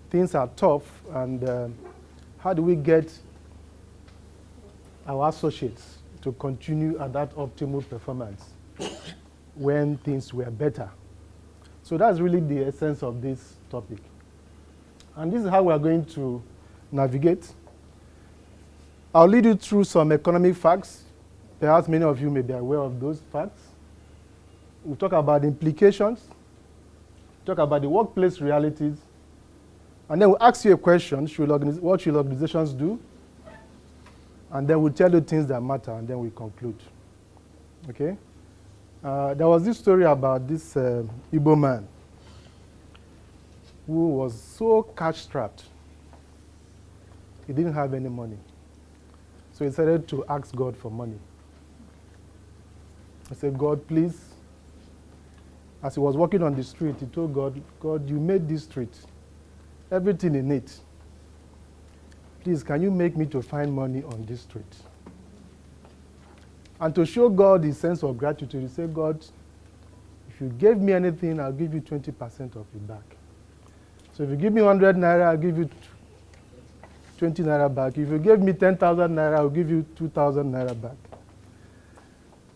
things are tough, and how do we get our associates to continue at that optimal performance when things were better? So that's really the essence of this topic. And this is how we are going to navigate. I'll lead you through some economic facts. Perhaps many of you may be aware of those facts. We'll talk about the implications, talk about the workplace realities, and then we'll ask you a question, what should organizations do? And then we'll tell you things that matter, and then we conclude. Okay? There was this story about this Igbo man who was so cash-strapped, he didn't have any money. So he decided to ask God for money. He said, God, please. As he was walking on the street, he told God, God, you made this street, everything in it. Please, can you make me to find money on this street? And to show God his sense of gratitude, he said, God, if you gave me anything, I'll give you 20% of it back. So if you give me 100 naira, I'll give you 20 naira back. If you gave me 10,000 naira, I'll give you 2,000 naira back.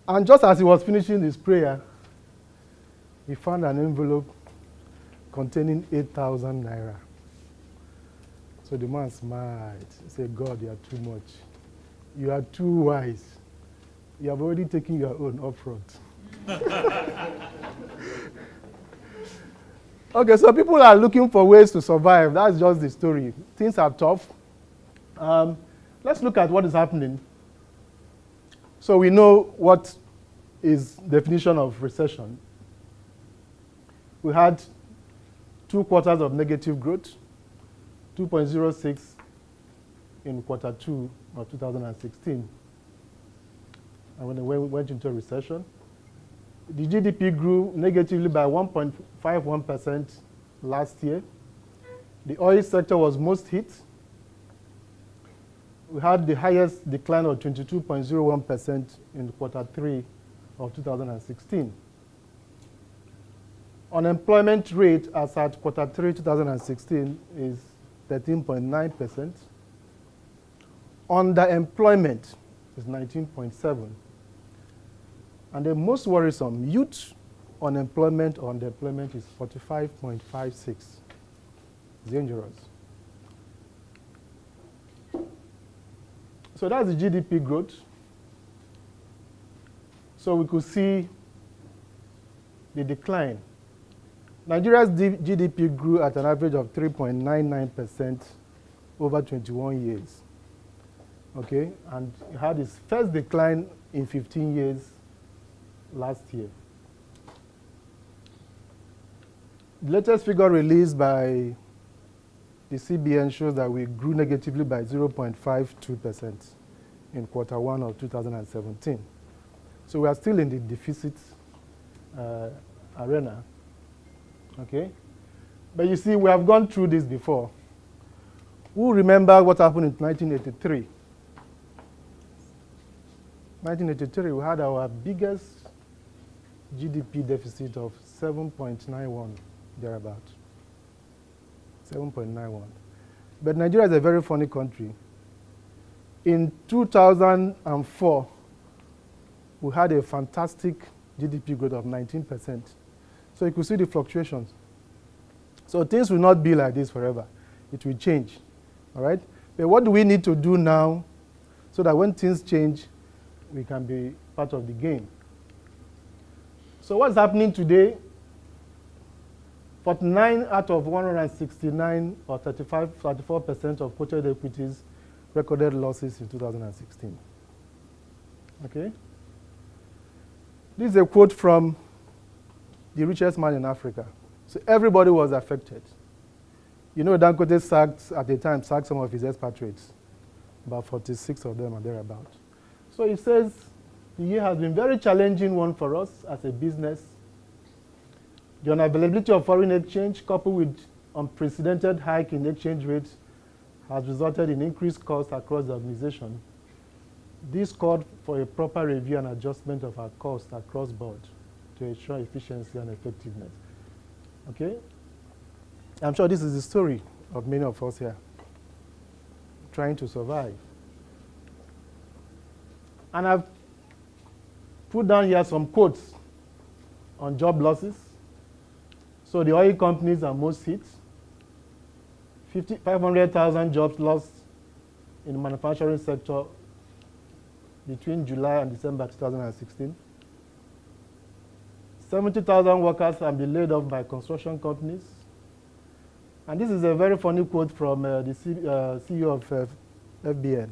And just as he was finishing his prayer, he found an envelope containing 8,000 naira. So the man smiled. He said, God, you are too much. You are too wise. You have already taken your own upfront. Okay, so people are looking for ways to survive. That's just the story. Things are tough. Let's look at what is happening. So we know what is the definition of recession. We had 2 quarters of negative growth, 2.06 in quarter 2 of 2016. And when we went into a recession, the GDP grew negatively by 1.51% last year. The oil sector was most hit. We had the highest decline of 22.01% in quarter 3 of 2016. Unemployment rate as at quarter 3 2016 is 13.9%. Underemployment is 19.7%. And the most worrisome, youth unemployment or underemployment is 45.56%. Dangerous. So that's the GDP growth. So we could see the decline. Nigeria's GDP grew at an average of 3.99% over 21 years. Okay, and it had its first decline in 15 years last year. The latest figure released by the CBN shows that we grew negatively by 0.52% in quarter 1 of 2017. So we are still in the deficit arena. Okay? But you see, we have gone through this before. Who remember what happened in 1983? 1983, we had our biggest GDP deficit of 7.91, thereabout. 7.91. But Nigeria is a very funny country. In 2004, we had a fantastic GDP growth of 19%. So you could see the fluctuations. So things will not be like this forever. It will change, all right? But what do we need to do now so that when things change, we can be part of the game? So what's happening today? 49 out of 169, or 34% of quoted equities recorded losses in 2016. Okay? This is a quote from the richest man in Africa. So everybody was affected. You know, Dangote sacked, at the time, sacked some of his expatriates, about 46 of them and thereabout. So he says, the year has been a very challenging one for us as a business. The unavailability of foreign exchange, coupled with unprecedented hike in exchange rates, has resulted in increased costs across the organization. This called for a proper review and adjustment of our costs across board to ensure efficiency and effectiveness. Okay? I'm sure this is the story of many of us here, trying to survive. And I've put down here some quotes on job losses. So the oil companies are most hit. 500,000 jobs lost in the manufacturing sector between July and December 2016. 70,000 workers have been laid off by construction companies. And this is a very funny quote from the CEO of FBN.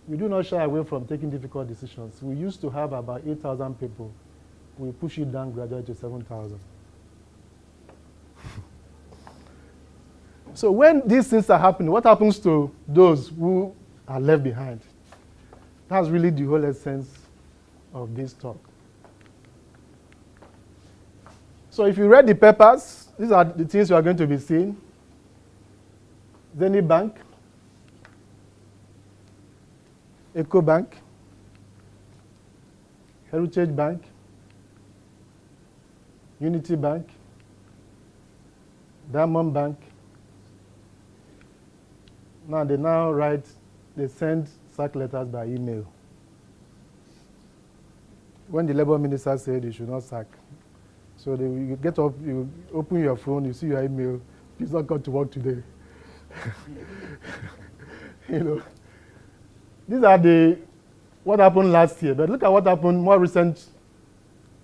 We do not shy away from taking difficult decisions. We used to have about 8,000 people. We push it down gradually to 7,000. So when these things are happening, what happens to those who are left behind? That's really the whole essence of this talk. So if you read the papers, these are the things you are going to be seeing. Zenith Bank, Eco Bank, Heritage Bank, Unity Bank, Diamond Bank. Now they send sack letters by email. When the labor minister said they should not sack. So you get up, you open your phone, you see your email, please not come to work today. You know, these are what happened last year, but look at what happened, more recent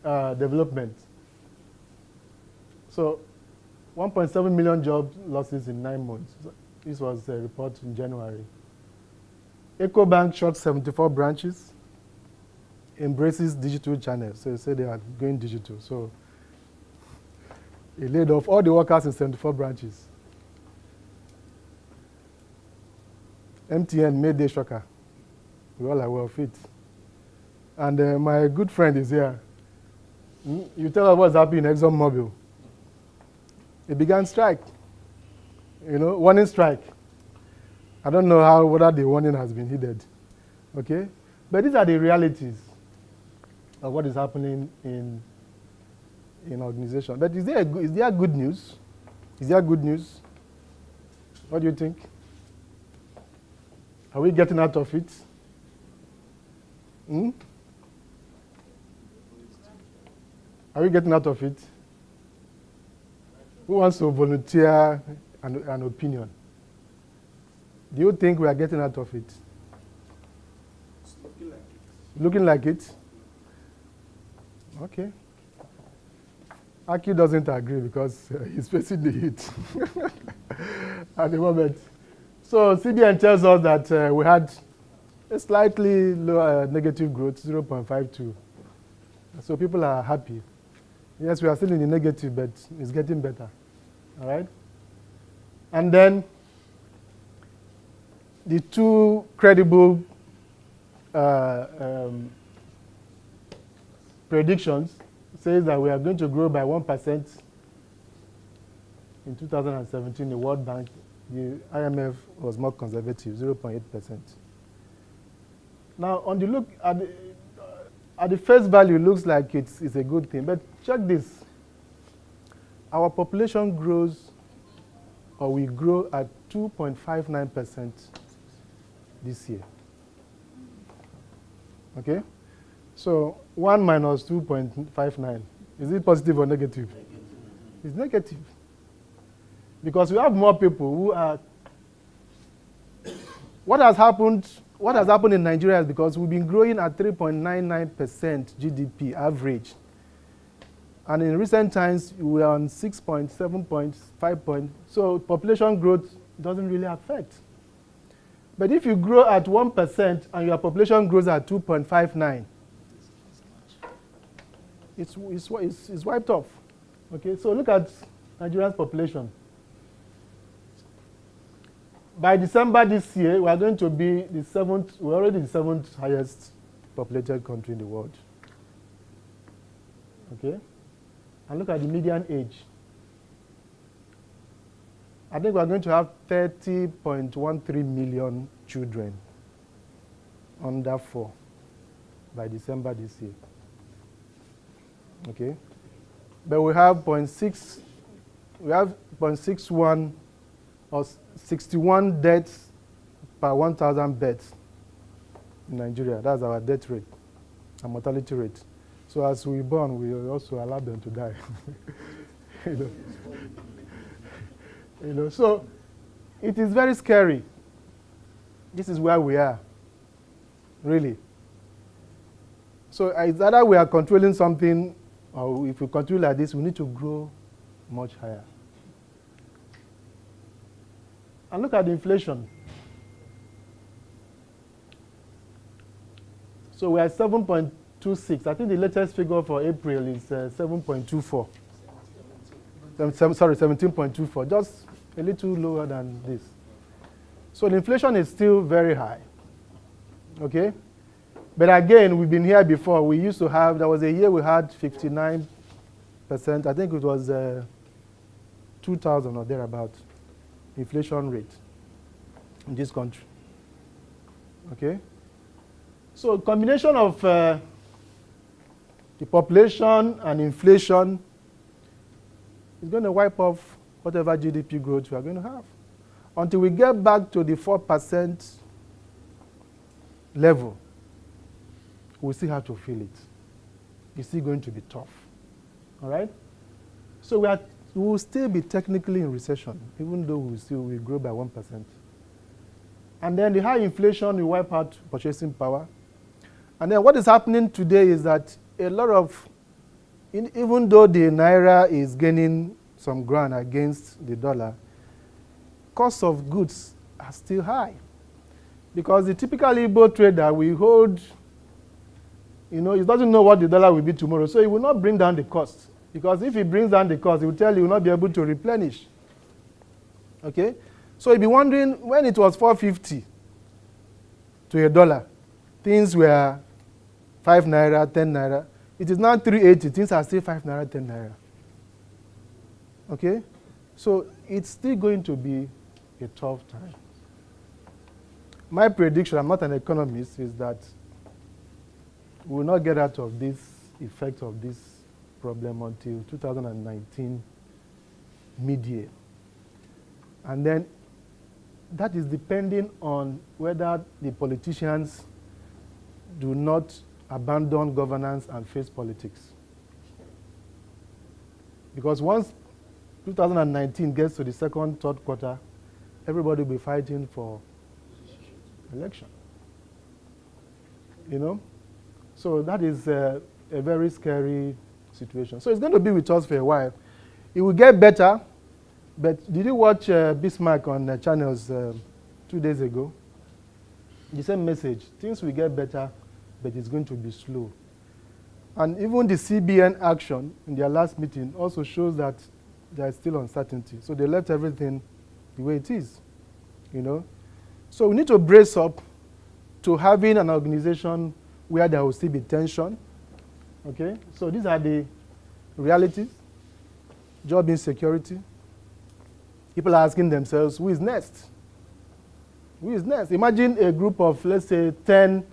development. So 1.7 million job losses in 9 months. This was a report in January. EcoBank shuts 74 branches, embraces digital channels. So they say they are going digital. So they laid off all the workers in 74 branches. MTN made a shocker. We all are aware of it. And my good friend is here. You tell us what's happening in ExxonMobil. They began strike. You know, warning strike. I don't know whether the warning has been heeded. Okay? But these are the realities of what is happening in organization. But is there good news? Is there good news? What do you think? Are we getting out of it? Are we getting out of it? Who wants to volunteer an opinion? Do you think we are getting out of it? It's looking like it. Looking like it? Okay. Aki doesn't agree because he's facing the heat at the moment. So CBN tells us that we had a slightly lower negative growth, 0.52. So people are happy. Yes, we are still in the negative, but it's getting better. All right? And then the two credible predictions says that we are going to grow by 1% in 2017. The World Bank, the IMF was more conservative, 0.8%. Now, on the look at the face value, it looks like it's a good thing. But check this: our population grows, or we grow at 2.59% this year. Okay? So 1 minus 2.59, is it positive or negative? It's negative. Because we have more people who are... What has happened in Nigeria is because we've been growing at 3.99% GDP average. And in recent times, we are on 6.7.5. So population growth doesn't really affect. But if you grow at 1% and your population grows at 2.59, it's wiped off. Okay, so look at Nigeria's population. By December this year, we are going to be we're already the 7th highest populated country in the world. Okay? And look at the median age. I think we are going to have 30.13 million children under 4 by December this year. Okay? But we have 0.61 or 61 deaths per 1,000 beds in Nigeria. That's our death rate and mortality rate. So as we born, we also allow them to die. So it is very scary. This is where we are, really. So it's either we are controlling something, or if we continue like this, we need to grow much higher. And look at the inflation. So we are 7.26. I think the latest figure for April is 7.24. 17.24, just a little lower than this. So the inflation is still very high. Okay? But again, we've been here before. We used to have, there was a year we had 59%. I think it was 2,000 or thereabout inflation rate in this country. Okay? So a combination of the population and inflation is going to wipe off whatever GDP growth we are going to have. Until we get back to the 4% level, we still have to feel it. It's still going to be tough. All right? So we will still be technically in recession, even though we grow by 1%. And then the high inflation will wipe out purchasing power. And then what is happening today is that a lot of, even though the naira is gaining some ground against the dollar, cost of goods are still high. Because the typical Igbo trader will hold, he doesn't know what the dollar will be tomorrow, so he will not bring down the cost. Because if he brings down the cost, he will tell you he will not be able to replenish. Okay? So you'll be wondering, when it was 450 to a dollar, things were 5 naira, 10 naira. It is now 380, things are still 5 naira, 10 naira. Okay? So it's still going to be a tough time. My prediction, I'm not an economist, is that we will not get out of this effect of this problem until 2019 mid-year. And then that is depending on whether the politicians do not abandon governance and face politics. Because once 2019 gets to the second, third quarter, everybody will be fighting for election. So that is a very scary situation. So it's going to be with us for a while. It will get better, but did you watch Bismarck on channels 2 days ago? The same message. Things will get better, but it's going to be slow. And even the CBN action in their last meeting also shows that there is still uncertainty. So they left everything the way it is, So we need to brace up to having an organization where there will still be tension. Okay? So these are the realities. Job insecurity. People are asking themselves, who is next? Who is next? Imagine a group of, let's say, 10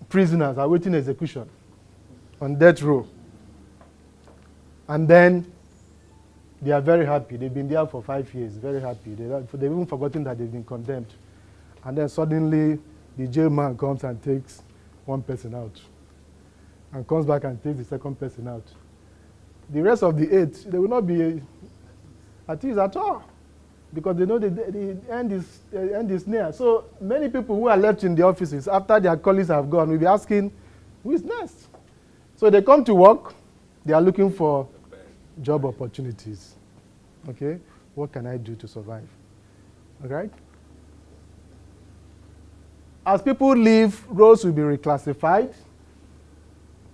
prisoners awaiting execution on death row. And then they are very happy. They've been there for 5 years, very happy. They've even forgotten that they've been condemned. And then suddenly, the jailman comes and takes one person out. And comes back and takes the second person out. The rest of the 8, they will not be at ease at all. Because they know the end is near. So many people who are left in the offices after their colleagues have gone will be asking, who is next? So they come to work, they are looking for job opportunities. Okay? What can I do to survive? All right? As people leave, roles will be reclassified.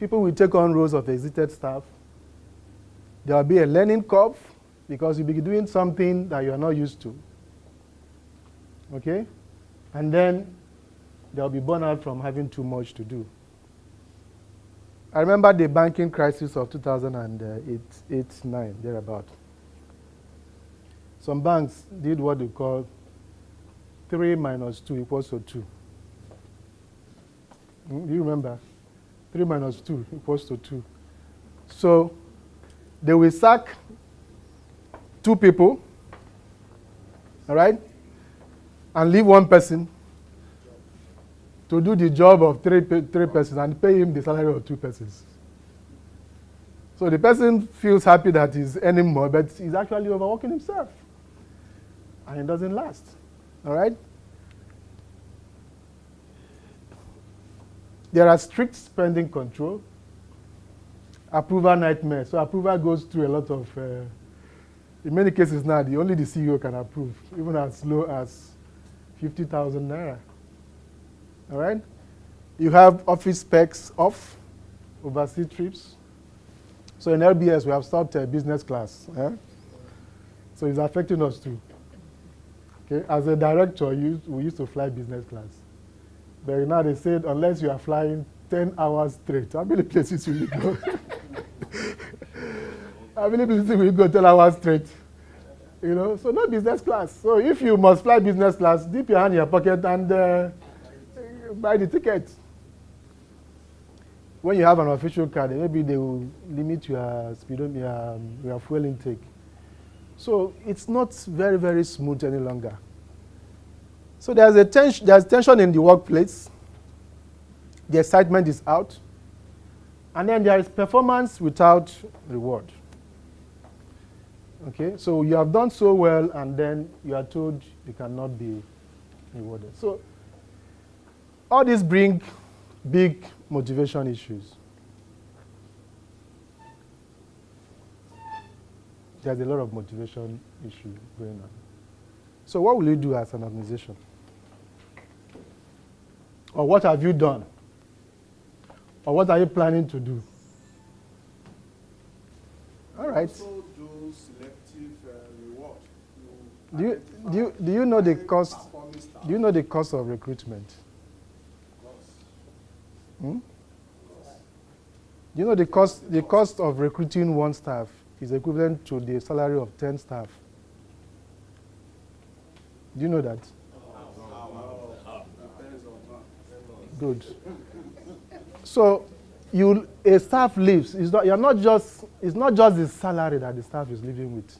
People will take on roles of exited staff. There will be a learning curve because you'll be doing something that you are not used to. Okay? And then there will be burnout from having too much to do. I remember the banking crisis of 2008-9, thereabout. Some banks did what they call 3 minus 2 equals to 2. Do you remember? 3 minus 2 equals to 2. So they will sack 2 people all right? And leave one person to do the job of three persons and pay him the salary of two persons. So the person feels happy that he's earning more, but he's actually overworking himself. And it doesn't last, all right? There are strict spending control, approval nightmare. So approval goes through a lot of, in many cases now, only the CEO can approve, even as low as 50,000 naira. All right? You have office specs off, overseas trips. So in LBS, we have stopped business class. So it's affecting us too. Okay? As a director, we used to fly business class. But now they said, unless you are flying 10 hours straight, how many places will you go? How many places will you go 10 hours straight? You know, so no business class. So if you must fly business class, dip your hand in your pocket and buy the ticket. When you have an official card, maybe they will limit your speedometer, your fuel intake. So it's not very, very smooth any longer. So there's tension in the workplace. The excitement is out. And then there is performance without reward. Okay, so you have done so well, and then you are told you cannot be rewarded. So all these bring big motivation issues. There's a lot of motivation issue going on. So what will you do as an organization? Or what have you done? Or what are you planning to do? All right. Also do selective reward. Do you know the cost? Do you know the cost of recruitment? Hmm? Do you know the cost of recruiting one staff is equivalent to the salary of 10 staff? Do you know that? Good. So a staff leaves. It's not just the salary that the staff is living with.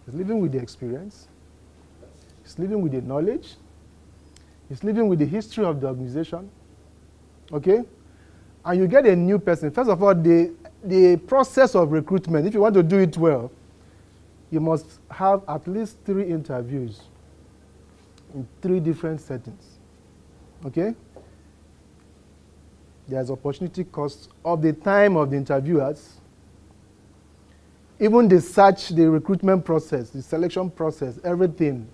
It's living with the experience. It's living with the knowledge. It's living with the history of the organization. Okay? And you get a new person. First of all, the process of recruitment, if you want to do it well, you must have at least 3 interviews in 3 different settings. Okay? There's opportunity cost of the time of the interviewers. Even the search, the recruitment process, the selection process, everything,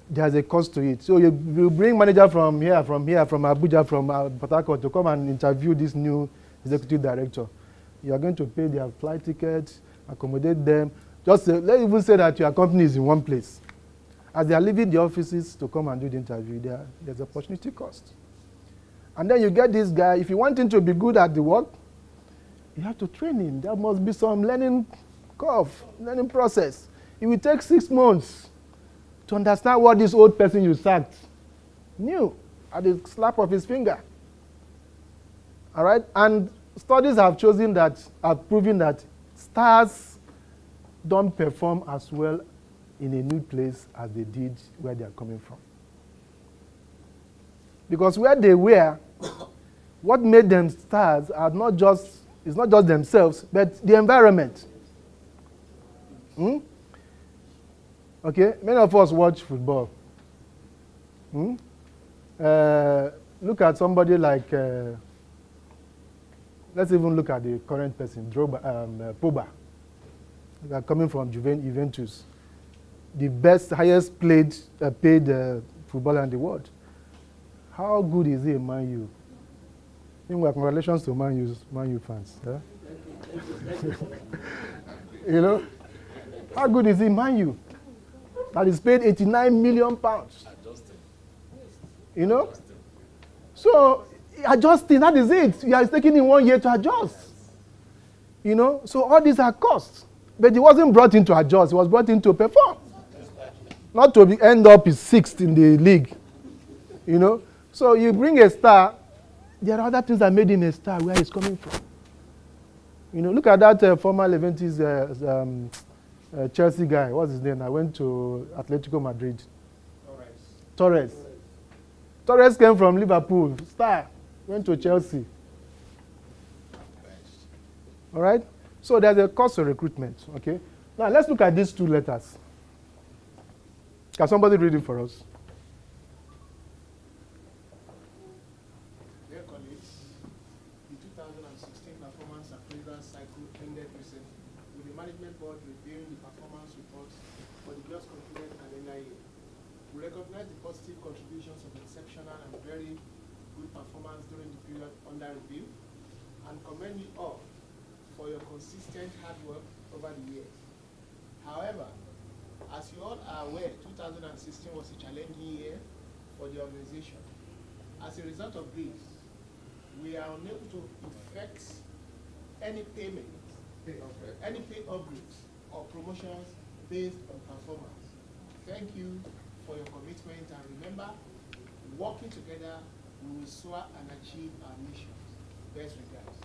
there's a cost to it. So you bring manager from Abuja, from Port Harcourt to come and interview this new executive director. You are going to pay their flight tickets, accommodate them. Let's even say that your company is in one place. As they are leaving the offices to come and do the interview, there's opportunity cost. And then you get this guy, if you want him to be good at the work, you have to train him. There must be some learning curve, learning process. It will take 6 months to understand what this old person you sacked knew at the slap of his finger. All right? And studies have proven that stars don't perform as well in a new place as they did where they are coming from. Because where they were, what made them stars is not just themselves, but the environment. Okay, many of us watch football. Look at somebody like, let's even look at the current person, Pogba, coming from Juventus, the best, highest paid footballer in the world. How good is he in Man U? Anyway, congratulations to Man U fans. Yeah? You know, how good is he in Man U? That is paid £89 million. You know? So, adjusting, that is it. You are taking in 1 year to adjust. You know? So, all these are costs. But he wasn't brought in to adjust. He was brought in to perform. Not to end up 6th in the league. You know? So, you bring a star. There are other things that made him a star, where he's coming from. You know, look at that former Leventis Chelsea guy, what's his name? I went to Atletico Madrid. Torres. Torres came from Liverpool, star, went to Chelsea. All right? So there's a cost of recruitment, okay? Now let's look at these two letters. Can somebody read it for us? Dear colleagues, the 2016 performance appraisal cycle ended recently, with the management board reviewing the performance reports for the just concluded calendar year. We recognize the positive contributions of exceptional and very good performance during the period under review, and commend you all for your consistent hard work over the years. However, as you all are aware, 2016 was a challenging year for the organization. As a result of this, we are unable to effect any payment, any pay upgrades or promotions based on performance. Thank you for your commitment, and remember, working together, we will soar and achieve our mission. Best regards.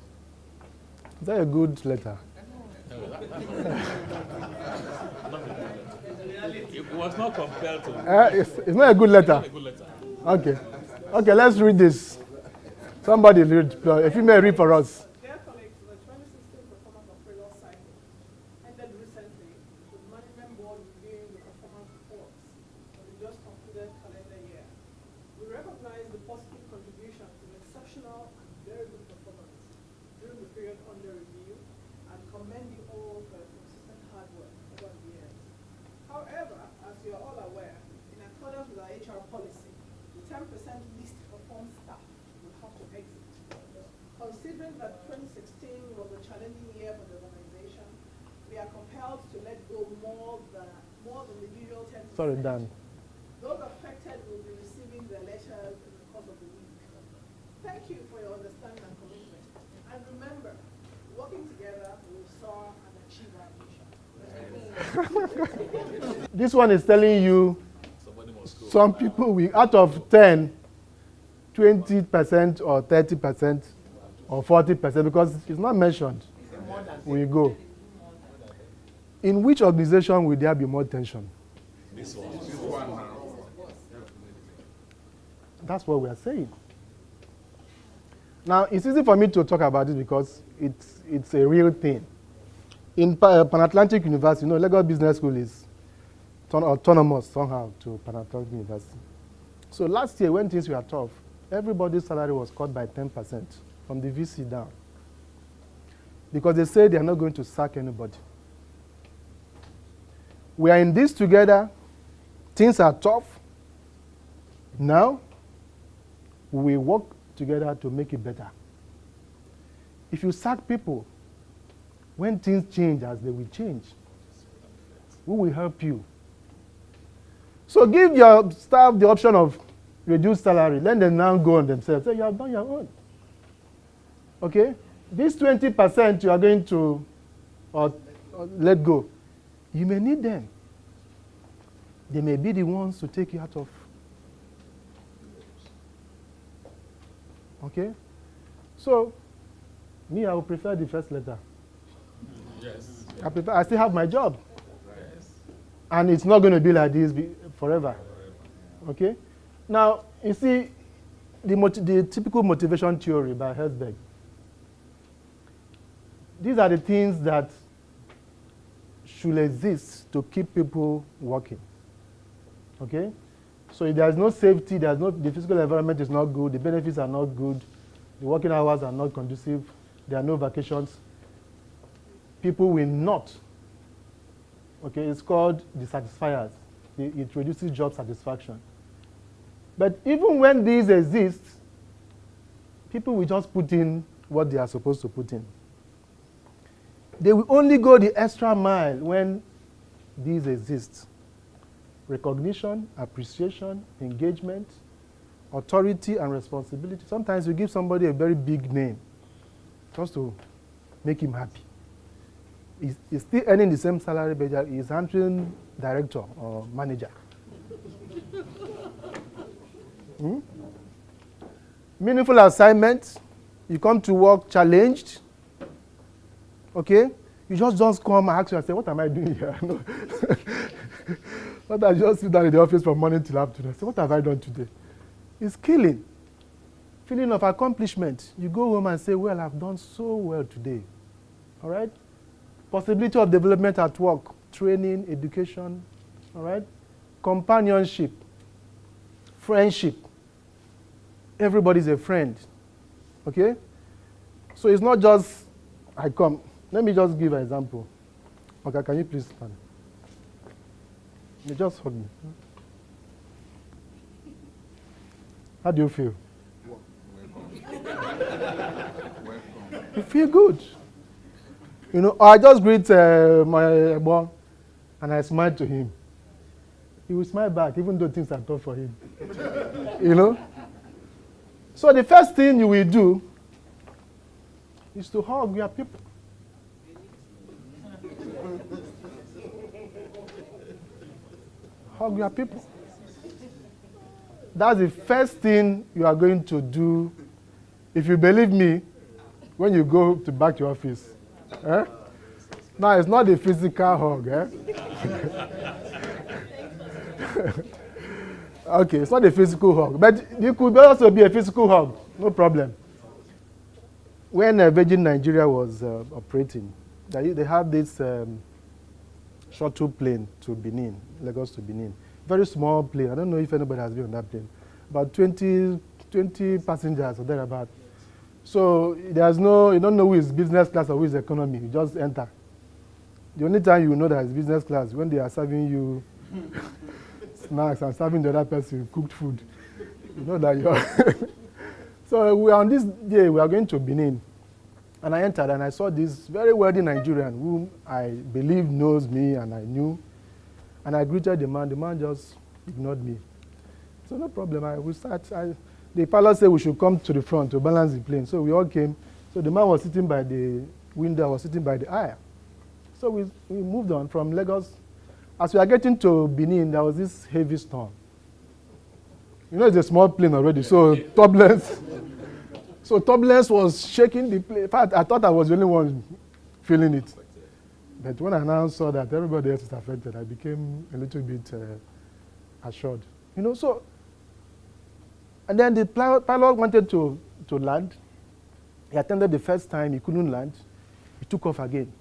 Is that a good letter? It was not compelled to. It's not a good letter. It's not a good letter. Okay. Okay, let's read this. Somebody read, if you may read for us. Dear colleagues, the 2016 performance appraisal cycle ended recently with management board reviewing the performance reports for the just concluded calendar year. We recognize the positive contributions of exceptional and very good performance during the period under review and commend you all for your consistent hard work over the years. However, as you are all aware, in accordance with our HR policy, the 10% least performed staff will have to exit. Considering that 2016 was a challenging year for the organization, we are compelled to let go more than the usual 10%. Sorry, Dan. Those affected will be receiving their letters in the course of the week. Thank you for your understanding and commitment. And remember, working together, we will soar and achieve our mission. This one is telling you Somebody must go. some people, out of 10, 20% or 30% or 40%, because it's not mentioned, will go. In which organization will there be more tension? This one. That's what we are saying. Now, it's easy for me to talk about this because it's a real thing. In Pan-Atlantic University, Lagos Business School is autonomous somehow to Pan-Atlantic University. So last year, when things were tough, everybody's salary was cut by 10% from the VC down. Because they say they are not going to sack anybody. We are in this together. Things are tough. Now, we work together to make it better. If you sack people, when things change as they will change, we will help you. So give your staff the option of reduced salary. Let them now go on themselves. Say, you have done your own. Okay? This 20% you are going to or let go, you may need them. They may be the ones to take you out of. Okay? So, me, I would prefer the first letter. Yes. I still have my job. Yes. And it's not going to be like this forever. Okay? Now, you see, the typical motivation theory by Herzberg. These are the things that should exist to keep people working. Okay? So if there's no safety, the physical environment is not good, the benefits are not good, the working hours are not conducive, there are no vacations, people will not. Okay, it's called dissatisfiers. It reduces job satisfaction. But even when these exist, people will just put in what they are supposed to put in. They will only go the extra mile when these exist. Recognition, appreciation, engagement, authority, and responsibility. Sometimes you give somebody a very big name just to make him happy. He's still earning the same salary, but he's handling director or manager. Meaningful assignment. You come to work challenged. Okay? You just come and ask yourself, what am I doing here? No. Not that you just sit down in the office from morning till afternoon. Say, what have I done today? It's killing. Feeling of accomplishment. You go home and say, well, I've done so well today. All right? Possibility of development at work, training, education, all right? Companionship, friendship. Everybody's a friend, okay? So it's not just, I come. Let me just give an example. Okay, can you please stand? You just hug me. How do you feel? You feel good. You know, I just greet my boy and I smile to him. He will smile back even though things are tough for him. You know? So the first thing you will do is to hug your people. Hug your people. That's the first thing you are going to do. If you believe me, when you go back to your office. Eh? Now, it's not a physical hug. Eh? Okay, it's not a physical hug. But it could also be a physical hug. No problem. When Virgin Nigeria was operating, they had this shuttle plane to Benin, Lagos to Benin. Very small plane. I don't know if anybody has been on that plane. About 20 passengers or thereabout. So there's no, you don't know who is business class or who is economy. You just enter. The only time you know that it's business class when they are serving you snacks and serving the other person cooked food. You know that you're. So we are on this day, we are going to Benin. And I entered and I saw this very wealthy Nigerian whom I believe knows me and I knew. And I greeted the man. The man just ignored me. So no problem. We start. The pilot said we should come to the front to balance the plane. So we all came. So the man was sitting by the window, I was sitting by the aisle. So we moved on from Lagos. As we are getting to Benin, there was this heavy storm. You know, it's a small plane already, so turbulence. So turbulence was shaking the plane. In fact, I thought I was the only one feeling it. But when I now saw that everybody else is affected, I became a little bit assured. You know, so, and then the pilot wanted to land. He attended the first time, he couldn't land. He took off again.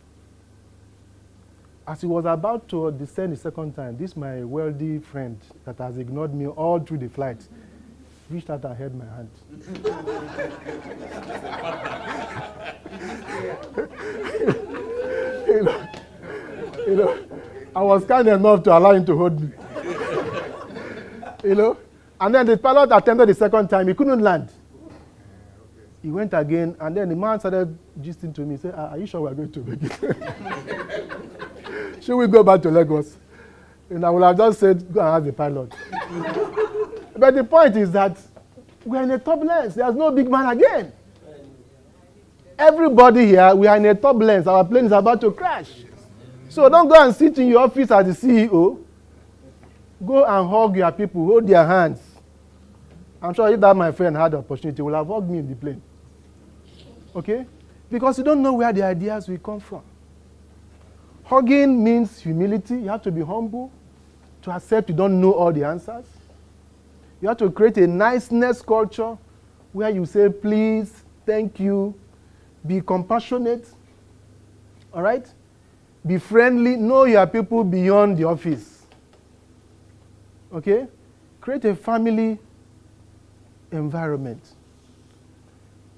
As he was about to descend the second time, this my wealthy friend that has ignored me all through the flight reached out and held my hand. you know, I was kind enough to allow him to hold me. You know, and then the pilot attempted the second time, he couldn't land. He went again, and then the man started gisting to me, say, are you sure we're going to make it? Should we go back to Lagos? And I would have just said, go and ask the pilot. But the point is that we're in a turbulence. There's no big man again. Everybody here, we are in a turbulence. Our plane is about to crash. So don't go and sit in your office as the CEO. Go and hug your people, hold their hands. I'm sure if that my friend had the opportunity, he would have hugged me in the plane. Okay? Because you don't know where the ideas will come from. Hugging means humility. You have to be humble to accept you don't know all the answers. You have to create a niceness culture where you say, please, thank you, be compassionate, all right? Be friendly, know your people beyond the office, okay? Create a family environment.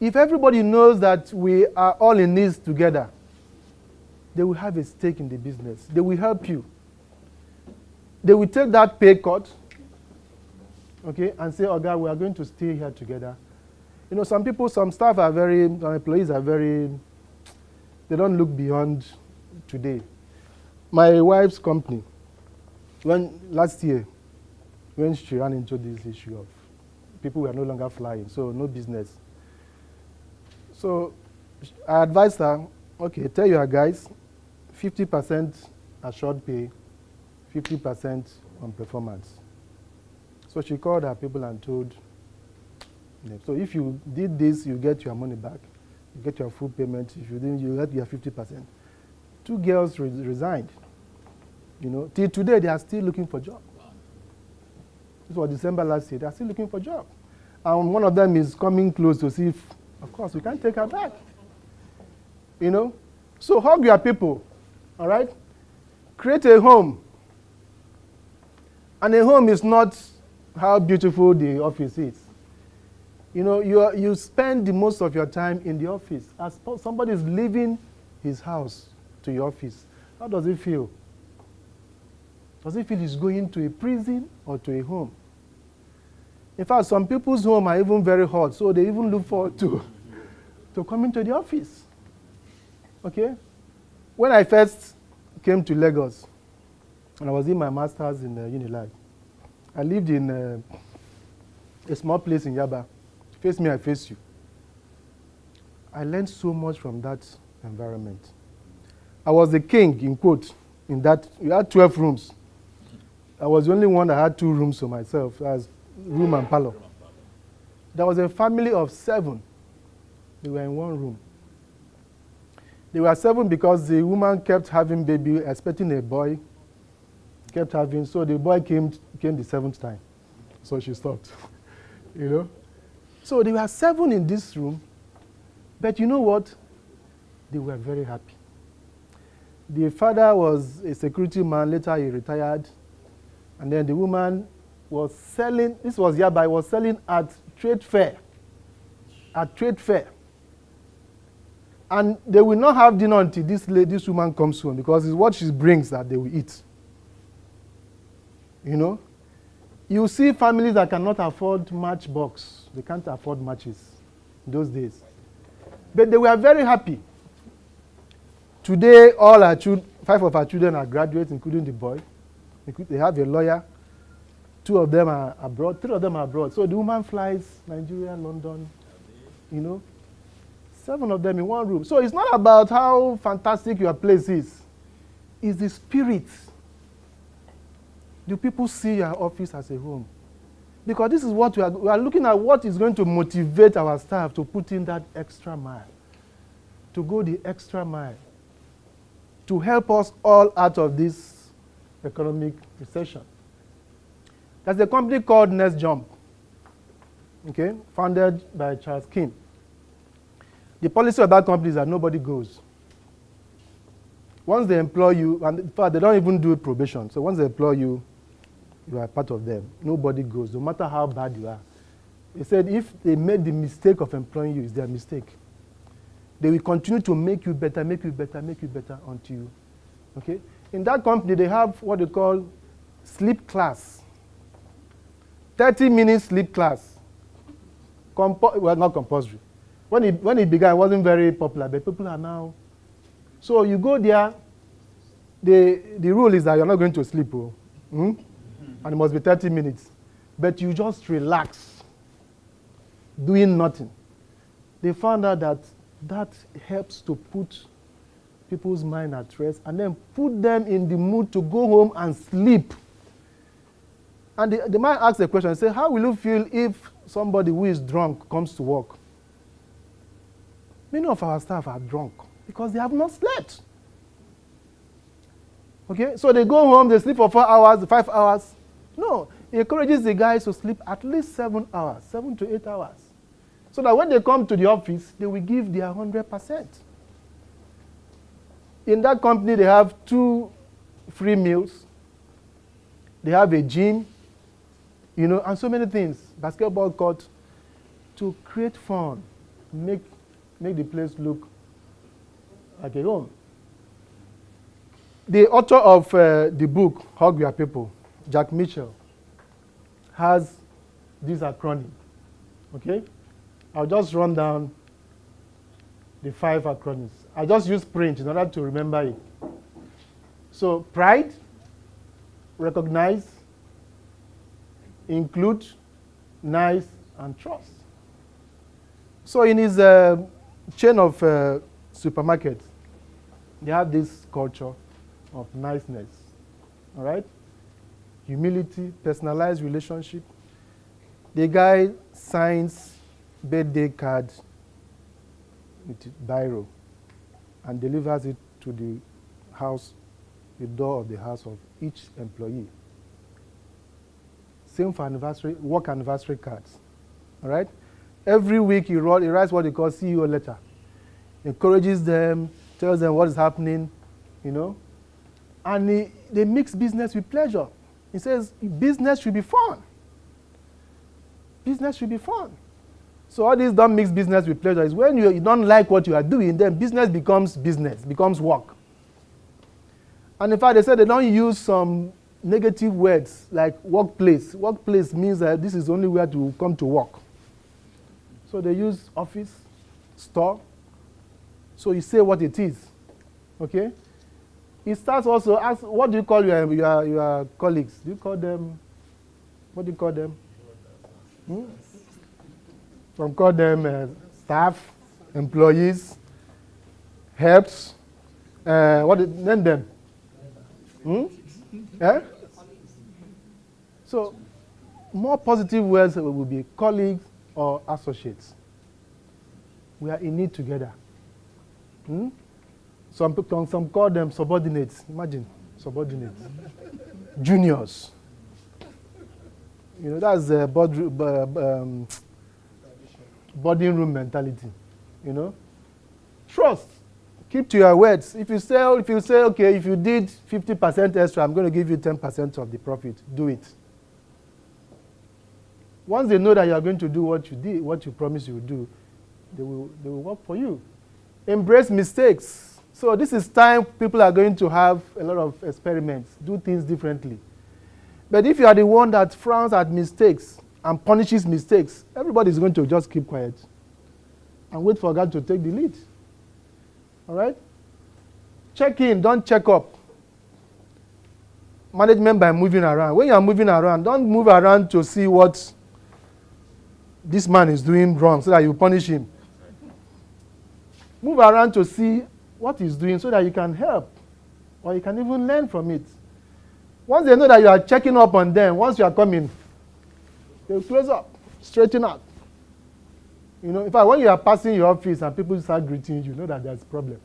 If everybody knows that we are all in this together, they will have a stake in the business. They will help you. They will take that pay cut, okay, and say, oh God, we are going to stay here together. You know, some staff are some employees are they don't look beyond today. My wife's company, last year, when she ran into this issue of people were no longer flying, so no business. So I advised her, okay, tell your guys, 50% assured pay, 50% on performance. So she called her people and told them, so if you did this, you get your money back. You get your full payment. If you didn't, you get your 50%. 2 girls resigned. You know, till today they are still looking for job. This was December last year. They are still looking for job. And one of them is coming close to see if, of course, we can't take her back. You know? So hug your people, all right? Create a home. And a home is not how beautiful the office is. You know, you spend the most of your time in the office. As somebody is leaving his house to your office, how does it feel? Does it feel he's going to a prison or to a home? In fact, some people's home are even very hot, so they even look forward to coming to the office. Okay? When I first came to Lagos, and I was in my master's in Unilag, I lived in a small place in Yaba. Face me, I face you. I learned so much from that environment. I was the king, in quote, in that. We had 12 rooms. I was the only one that had 2 rooms for myself, as room and parlor. There was a family of 7. They were in 1 room. They were 7 because the woman kept having baby, expecting a boy, kept having, so the boy came the 7th time. So she stopped, you know. So they were 7 in this room, but you know what? They were very happy. The father was a security man, later he retired, and then the woman was selling, this was Yaba, was selling at trade fair. At trade fair. And they will not have dinner until this woman comes home, because it's what she brings that they will eat. You know? You see families that cannot afford matchbox. They can't afford matches in those days. But they were very happy. Today, all our 5 of our children are graduates, including the boy. They have a lawyer. 2 of them are abroad. 3 of them are abroad. So the woman flies Nigeria, London, you know. 7 of them in 1 room. So it's not about how fantastic your place is. It's the spirit. Do people see your office as a home? Because this is what we are looking at, what is going to motivate our staff to put in that extra mile, to go the extra mile, to help us all out of this economic recession. There's a company called Next Jump, okay, founded by Charles Kim. The policy of that company is that nobody goes. Once they employ you, and in fact, they don't even do probation. So once they employ you, you are part of them. Nobody goes, no matter how bad you are. They said if they made the mistake of employing you, it's their mistake. They will continue to make you better, make you better, make you better until you, okay? In that company, they have what they call sleep class. 30 minutes sleep class. Well, not compulsory. When it began, it wasn't very popular, but people are now. So you go there, the rule is that you're not going to sleep, and it must be 30 minutes. But you just relax, doing nothing. They found out that helps to put people's mind at rest and then put them in the mood to go home and sleep. And the man asked a question, say, how will you feel if somebody who is drunk comes to work? Many of our staff are drunk because they have not slept. Okay, so they go home, they sleep for 4 hours, 5 hours. No, it encourages the guys to sleep at least 7 hours, 7 to 8 hours. So that when they come to the office, they will give their 100%. In that company, they have 2 free meals. They have a gym, you know, and so many things. Basketball court, to create fun, make the place look like a home. The author of the book, Hug Your People, Jack Mitchell, has this acronym, okay? I'll just run down the 5 acronyms. I just use print in order to remember it. So, pride, recognize, include, nice, and trust. So in his chain of supermarkets, they have this culture of niceness, all right? Humility, personalized relationship. The guy signs birthday card with biro and delivers it to the the door of the house of each employee. Same for work anniversary cards. All right? Every week he writes what he calls CEO letter. Encourages them, tells them what is happening, And they mix business with pleasure. He says business should be fun. Business should be fun. So all this don't mix business with pleasure is when you don't like what you are doing, then business, becomes work. And in fact, they said they don't use some negative words like workplace. Workplace means that this is only where to come to work. So they use office, store. So you say what it is. Okay? It starts also as what do you call your colleagues? Do you call them? What do you call them? Some call them staff, employees, helps. Name them? So more positive words will be colleagues or associates. We are in it together. Some call them subordinates. Imagine, subordinates. Juniors. That's the boarding room mentality. Trust. Keep to your words. If you say, okay, if you did 50% extra, I'm going to give you 10% of the profit. Do it. Once they know that you are going to do what you promised you would do, they will work for you. Embrace mistakes. So this is time people are going to have a lot of experiments, do things differently. But if you are the one that frowns at mistakes and punishes mistakes, everybody is going to just keep quiet and wait for God to take the lead. All right? Check in, don't check up. Management by moving around. When you are moving around, don't move around to see what this man is doing wrong so that you punish him. Move around to see what he's doing so that you can help or you can even learn from it. Once they know that you are checking up on them, once you are coming, they'll close up, straighten out. In fact, when you are passing your office and people start greeting you, know that there's a problem.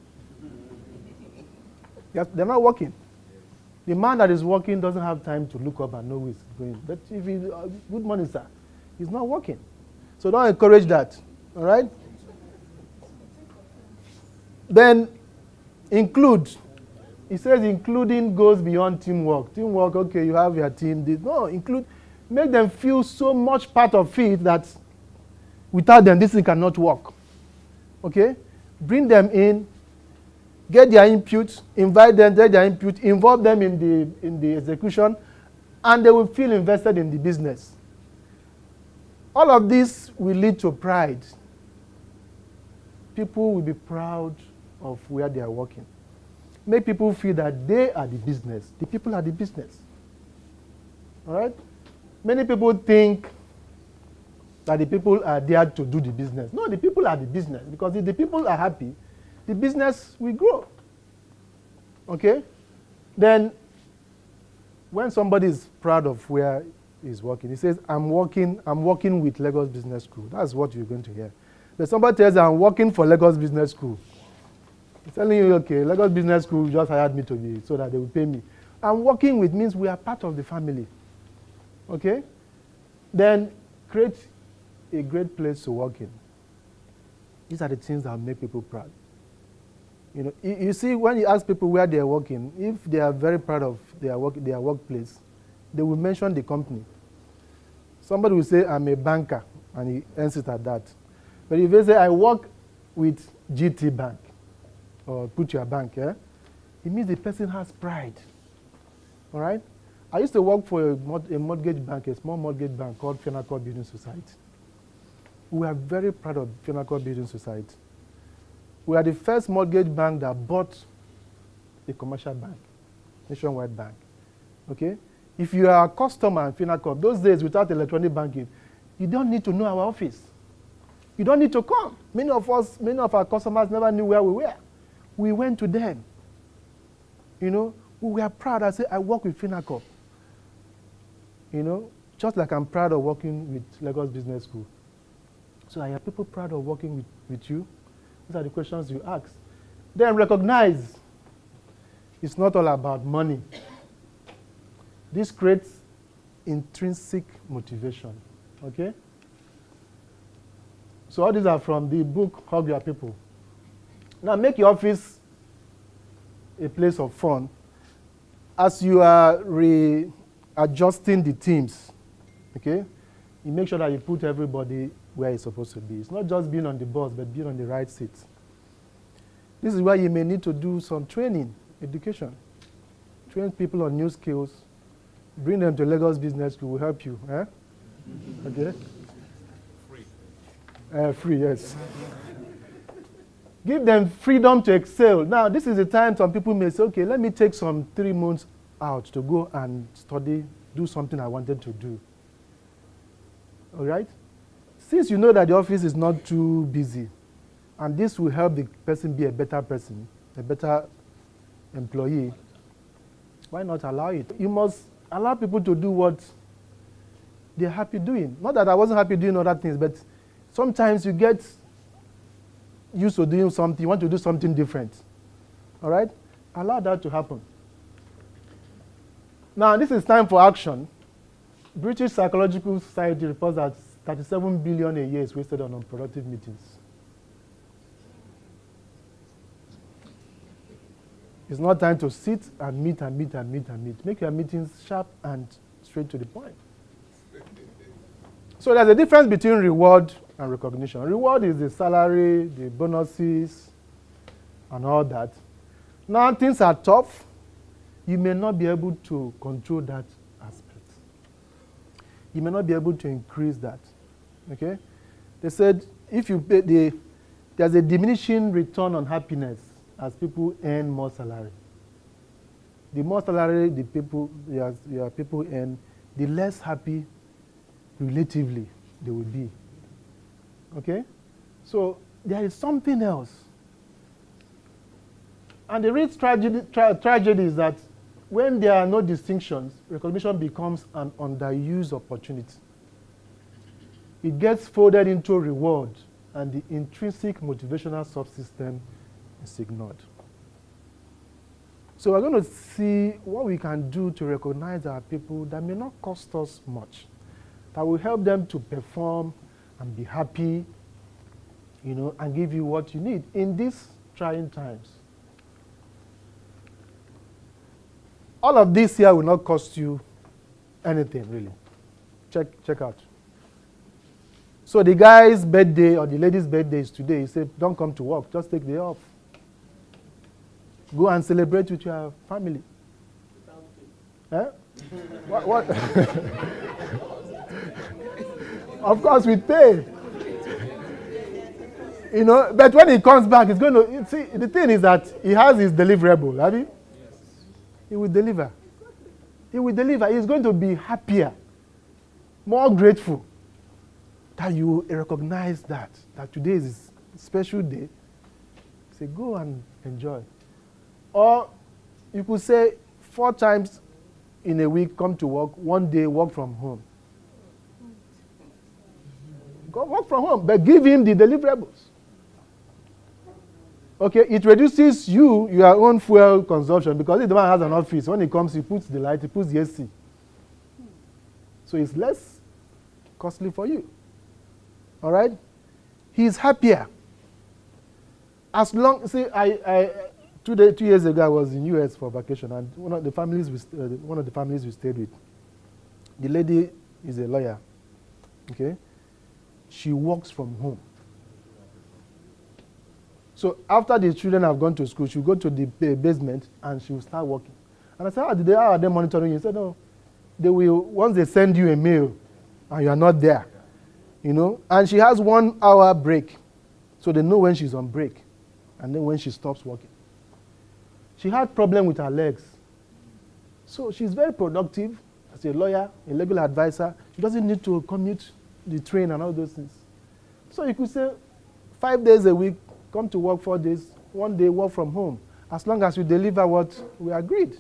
They're not working. The man that is working doesn't have time to look up and know who is going. But if he's good morning, sir, he's not working. So don't encourage that. All right? Then include. He says including goes beyond teamwork. Teamwork, okay, you have your team. No, include. Make them feel so much part of it that without them, this thing cannot work. Okay? Bring them in, get their input, invite them, get their input, involve them in the execution, and they will feel invested in the business. All of this will lead to pride. People will be proud of where they are working. Make people feel that they are the business. The people are the business. All right? Many people think that the people are there to do the business. No, the people are the business. Because if the people are happy, the business will grow. Okay? Then, when somebody is proud of where he's working, he says, I'm working with Lagos Business School. That's what you're going to hear. But somebody tells you, I'm working for Lagos Business School. He's telling you, okay, Lagos Business School just hired me to be, so that they will pay me. I'm working with means we are part of the family. Okay? Then, create a great place to work in. These are the things that make people proud. You see, when you ask people where they are working, if they are very proud of their workplace, they will mention the company. Somebody will say, I'm a banker, and he ends it at that. But if they say, I work with GT Bank, or put your bank, it means the person has pride. All right? I used to work for a mortgage bank, a small mortgage bank called Finacor Building Society. We are very proud of Finacor Building Society. We are the first mortgage bank that bought a commercial bank, Nationwide Bank. Okay? If you are a customer in Finacor, those days without electronic banking, you don't need to know our office. You don't need to come. Many of our customers never knew where we were. We went to them. We were proud. I say, I work with Finacor. Just like I'm proud of working with Lagos Business School. So are people proud of working with you? These are the questions you ask. Then recognize. It's not all about money. This creates intrinsic motivation, okay? So all these are from the book, Hug Your People. Now make your office a place of fun. As you are readjusting the teams, okay? You make sure that you put everybody where it's supposed to be. It's not just being on the bus, but being on the right seat. This is why you may need to do some training, education. Train people on new skills. Bring them to Lagos Business School will help you. Eh? Okay? Free. Free, yes. Give them freedom to excel. Now, this is the time some people may say, okay, let me take some 3 months out to go and study, do something I wanted to do. All right? Since you know that the office is not too busy, and this will help the person be a better person, a better employee, why not allow it? You must allow people to do what they're happy doing. Not that I wasn't happy doing other things, but sometimes you get used to doing something, you want to do something different. All right? Allow that to happen. Now, this is time for action. British Psychological Society reports that 37 billion a year is wasted on unproductive meetings. It's not time to sit and meet and meet and meet and meet. Make your meetings sharp and straight to the point. So there's a difference between reward and recognition. Reward is the salary, the bonuses, and all that. Now things are tough. You may not be able to control that aspect. You may not be able to increase that. Okay? They said if you pay there's a diminishing return on happiness as people earn more salary. The more salary the people your people earn, the less happy relatively they will be. Okay? So there is something else. And the real tragedy is that when there are no distinctions, recognition becomes an underused opportunity. It gets folded into reward, and the intrinsic motivational subsystem is ignored. So we're going to see what we can do to recognize our people that may not cost us much, that will help them to perform and be happy, you know, and give you what you need in these trying times. All of this here will not cost you anything, really. Check out. So the guy's birthday or the lady's birthday is today. You say, don't come to work, just take the day off. Go and celebrate with your family. Eh? What? Of course, we pay. You know, but when he comes back, he's going to, see, the thing is that he has his deliverable, have you? He will deliver. He will deliver. He's going to be happier, more grateful that you recognize that today is a special day. Say, go and enjoy. Or you could say 4 times in a week, come to work, 1 day, work from home. Go work from home, but give him the deliverables. Okay, it reduces your own fuel consumption, because if the man has an office, when he comes, he puts the light, he puts the AC. So it's less costly for you. All right? He's happier. As long, see, 2 years ago, I was in US for vacation, and one of the families we stayed with, the lady is a lawyer. Okay? She works from home. So after the children have gone to school, she'll go to the basement and she'll start working. And I said, how are they monitoring you? He said, no, they will, once they send you a mail and you are not there, you know, and she has 1 hour break. So they know when she's on break and then when she stops working. She had problem with her legs. So she's very productive as a lawyer, a legal advisor. She doesn't need to commute the train and all those things. So you could say 5 days a week, come to work 4 days, 1 day work from home, as long as you deliver what we agreed.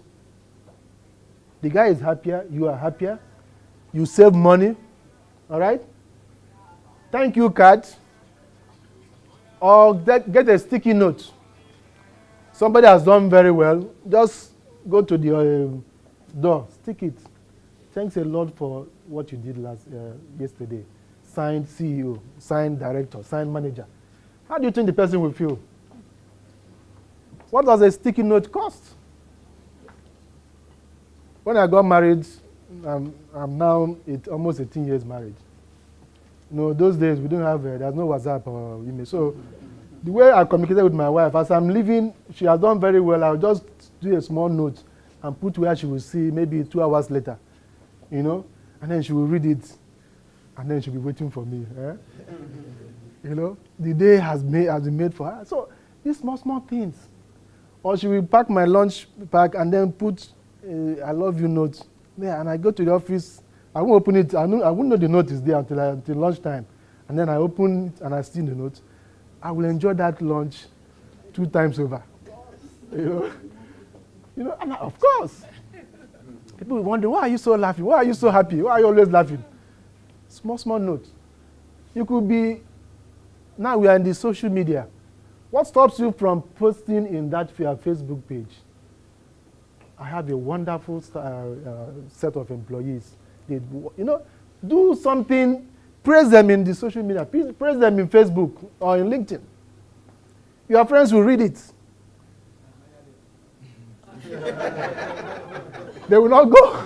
The guy is happier, you are happier, you save money, all right? Thank you card, or get a sticky note. Somebody has done very well. Just go to the door, stick it. Thanks a lot for what you did yesterday. Signed CEO, signed director, signed manager. How do you think the person will feel? What does a sticky note cost? When I got married, I'm now almost 18 years married. Those days we don't have, there's no WhatsApp or email. So the way I communicated with my wife, as I'm leaving, she has done very well. I'll just do a small note and put where she will see maybe 2 hours later, and then she will read it, and then she'll be waiting for me. The day has been made for her. So these small things. Or she will pack my lunch pack and then put I love you note there, and I go to the office. I won't open it. I won't know the note is there until lunchtime. And then I open it and I see the note. I will enjoy that lunch 2 times over. And of course, people will wonder, why are you so laughing? Why are you so happy? Why are you always laughing? Small note. You could be, now we are in the social media. What stops you from posting in that Facebook page? I have a wonderful set of employees. Do something, praise them in the social media, praise them in Facebook or in LinkedIn. Your friends will read it. They will not go.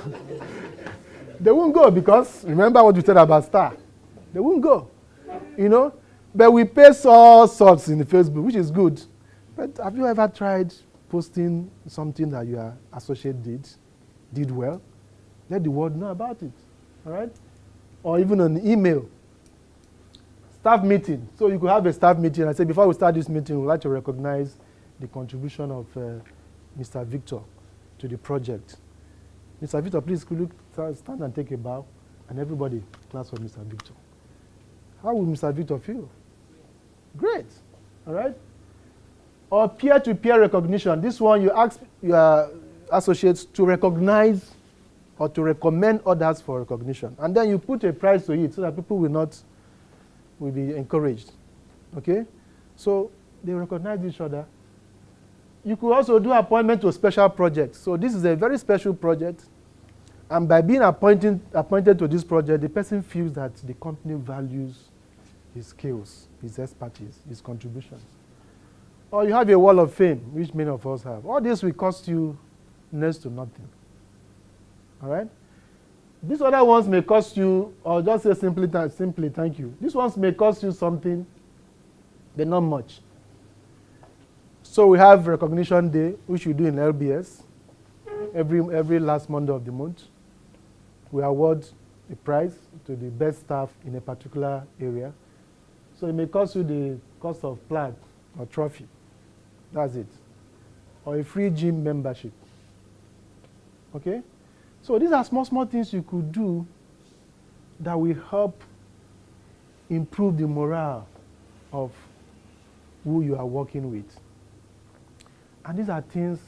They won't go because, remember what we said about star. They won't go, But we pay all sorts in the Facebook, which is good. But have you ever tried posting something that your associate did well? Let the world know about it, all right? Or even an email. Staff meeting. So you could have a staff meeting. I say, before we start this meeting, we'd like to recognize the contribution of Mr. Victor to the project. Mr. Victor, please could you stand and take a bow? And everybody clap for Mr. Victor. How will Mr. Victor feel? Great, all right? Or peer-to-peer recognition. This one, you ask your associates to recognize or to recommend others for recognition. And then you put a price to it so that people will be encouraged, okay? So they recognize each other. You could also do appointment to special projects. So this is a very special project. And by being appointed to this project, the person feels that the company values his skills, his expertise, his contributions. Or you have a wall of fame, which many of us have. All this will cost you next to nothing. All right? These other ones may cost you, or just say simply thank you. These ones may cost you something, but not much. So we have Recognition Day, which we do in LBS every last Monday of the month. We award a prize to the best staff in a particular area. So it may cost you the cost of plaque or trophy. That's it. Or a free gym membership. Okay? So these are small things you could do that will help improve the morale of who you are working with. And these are things,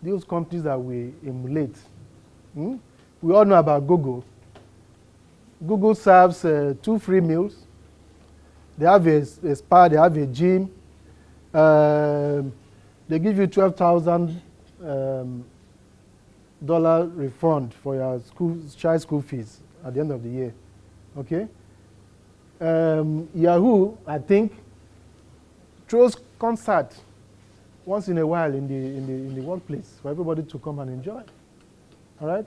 those companies that we emulate. We all know about Google. Google serves 2 free meals. They have a spa, they have a gym. They give you $12,000 refund for your child school fees at the end of the year. Okay? Yahoo, I think, throws concert once in a while in the workplace for everybody to come and enjoy. All right?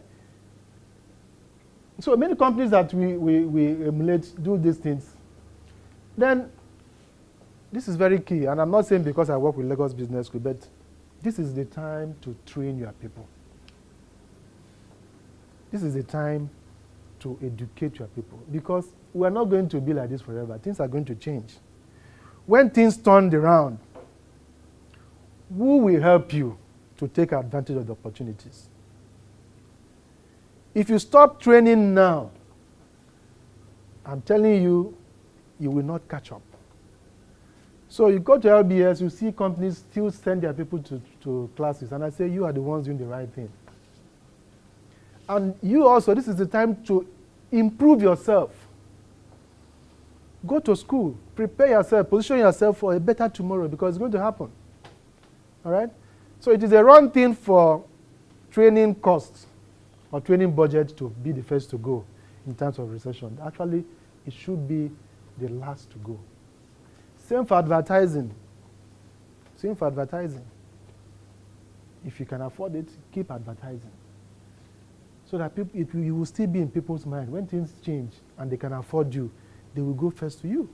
So many companies that we emulate do these things. Then, this is very key, and I'm not saying because I work with Lagos Business School, but this is the time to train your people. This is the time to educate your people, because we are not going to be like this forever. Things are going to change. When things turn around, who will help you to take advantage of the opportunities? If you stop training now, I'm telling you, you will not catch up. So you go to LBS, you see companies still send their people to classes, and I say, you are the ones doing the right thing. And you also, this is the time to improve yourself. Go to school, prepare yourself, position yourself for a better tomorrow, because it's going to happen. All right? So it is a wrong thing for training costs or training budget to be the first to go in terms of recession. Actually, it should be the last to go. Same for advertising. Same for advertising. If you can afford it, keep advertising. So that people, you will still be in people's mind. When things change and they can afford you, they will go first to you.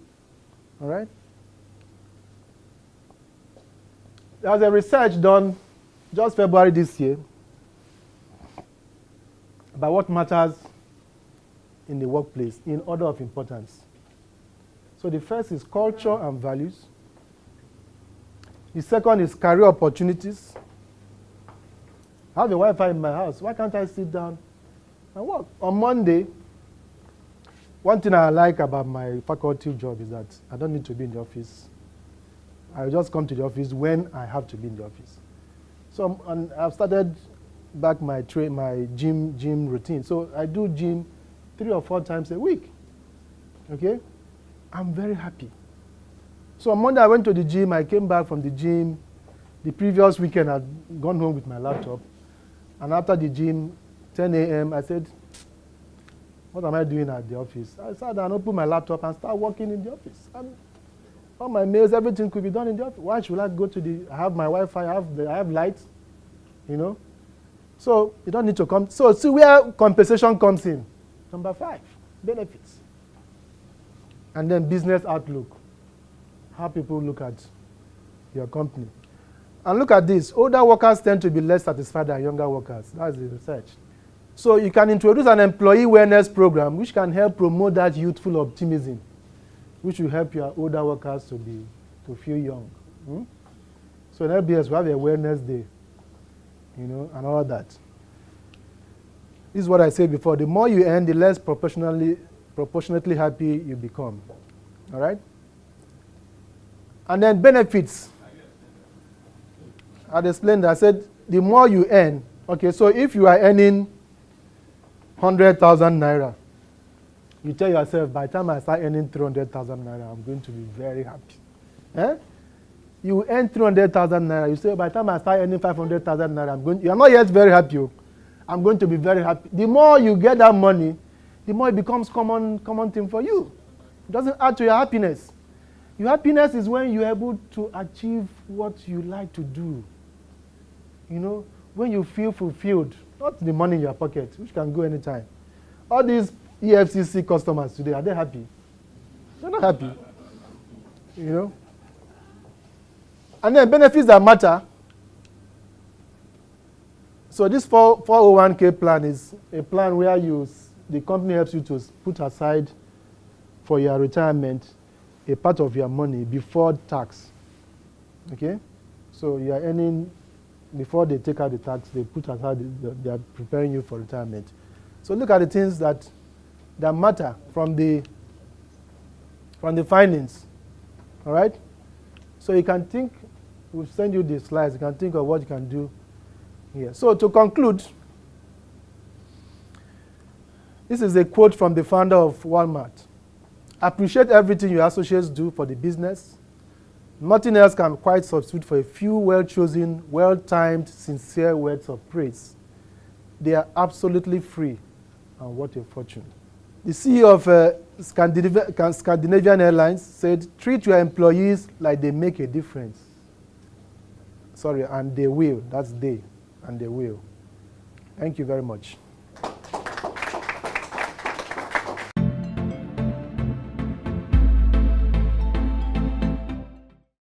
All right? There was a research done just February this year about what matters in the workplace in order of importance. So the first is culture and values. The second is career opportunities. I have a Wi-Fi in my house. Why can't I sit down and work? On Monday, one thing I like about my faculty job is that I don't need to be in the office. I just come to the office when I have to be in the office. So and I've started back my gym routine. So I do gym 3 or 4 times a week. Okay? I'm very happy. So on Monday I went to the gym. I came back from the gym. The previous weekend I'd gone home with my laptop. And after the gym, 10 a.m., I said, what am I doing at the office? I sat down, opened my laptop, and started working in the office. And all my mails, everything could be done in the office. Why should I go to the? I have my Wi-Fi, I have lights, you know. So you don't need to come. So see where compensation comes in. Number 5, benefits. And then business outlook. How people look at your company. And look at this. Older workers tend to be less satisfied than younger workers. That's the research. So you can introduce an employee wellness program which can help promote that youthful optimism, which will help your older workers to feel young. So in LBS, we have a wellness day, you know, and all that. This is what I said before. The more you earn, the less proportionately happy you become. All right? And then benefits. I'd explained that. I said, the more you earn, okay, so if you are earning 100,000 naira, you tell yourself, by the time I start earning 300,000 naira, I'm going to be very happy. Eh? You earn 300,000 naira, you say, by the time I start earning 500,000 naira, you're not yet very happy. I'm going to be very happy. The more you get that money, the more it becomes common thing for you. It doesn't add to your happiness. Your happiness is when you're able to achieve what you like to do. You know, when you feel fulfilled, not the money in your pocket, which can go anytime. All these EFCC customers today, are they happy? They're not happy. You know? And then benefits that matter. So this 401k plan is a plan where the company helps you to put aside for your retirement a part of your money before tax. Okay? So you are earning, before they take out the tax, they put aside, they are preparing you for retirement. So look at the things that matter from the findings. All right? So you can think, we'll send you the slides, you can think of what you can do here. So to conclude, this is a quote from the founder of Walmart. Appreciate everything your associates do for the business. Nothing else can quite substitute for a few well-chosen, well-timed, sincere words of praise. They are absolutely free, and what a fortune. The CEO of Scandinavian Airlines said, treat your employees like they make a difference. Sorry, and they will. That's they, and they will. Thank you very much.